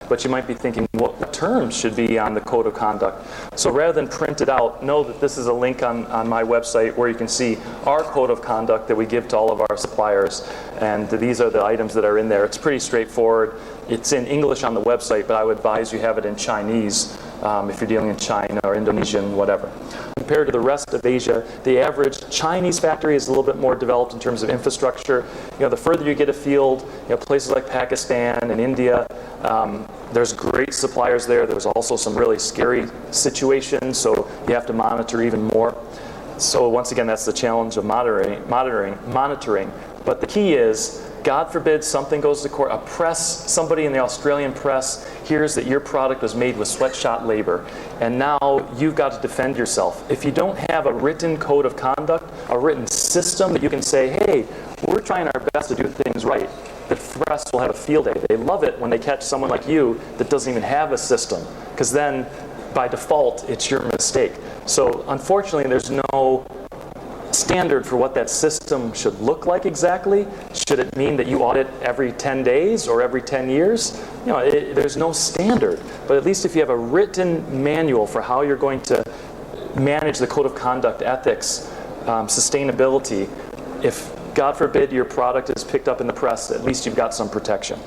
but you might be thinking, what terms should be on the code of conduct? So rather than print it out, know that this is a link on my website where you can see our code of conduct that we give to all of our suppliers. And these are the items that are in there. It's pretty straightforward. It's in English on the website, but I would advise you have it in Chinese if you're dealing in China or Indonesian, whatever. Compared to the rest of Asia, the average Chinese factory is a little bit more developed in terms of infrastructure. The further you get afield, places like Pakistan and India, there's great suppliers there. There's also some really scary situations, so you have to monitor even more. So once again, that's the challenge of monitoring. But the key is, God forbid something goes to court, somebody in the Australian press hears that your product was made with sweatshop labor, and now you've got to defend yourself. If you don't have a written code of conduct, a written system that you can say, hey, we're trying our best to do things right, the press will have a field day. They love it when they catch someone like you that doesn't even have a system, because then by default it's your mistake. So unfortunately there's no standard for what that system should look like exactly. Should it mean that you audit every 10 days or every 10 years? There's no standard. But at least if you have a written manual for how you're going to manage the code of conduct, ethics, sustainability, if God forbid your product is picked up in the press, at least you've got some protection.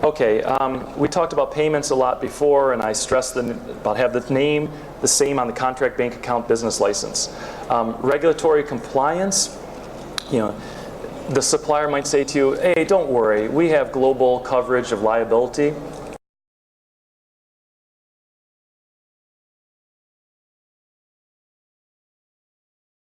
Okay, we talked about payments a lot before, and I stressed about have the name the same on the contract, bank account, business license. Regulatory compliance, the supplier might say to you, hey, don't worry, we have global coverage of liability.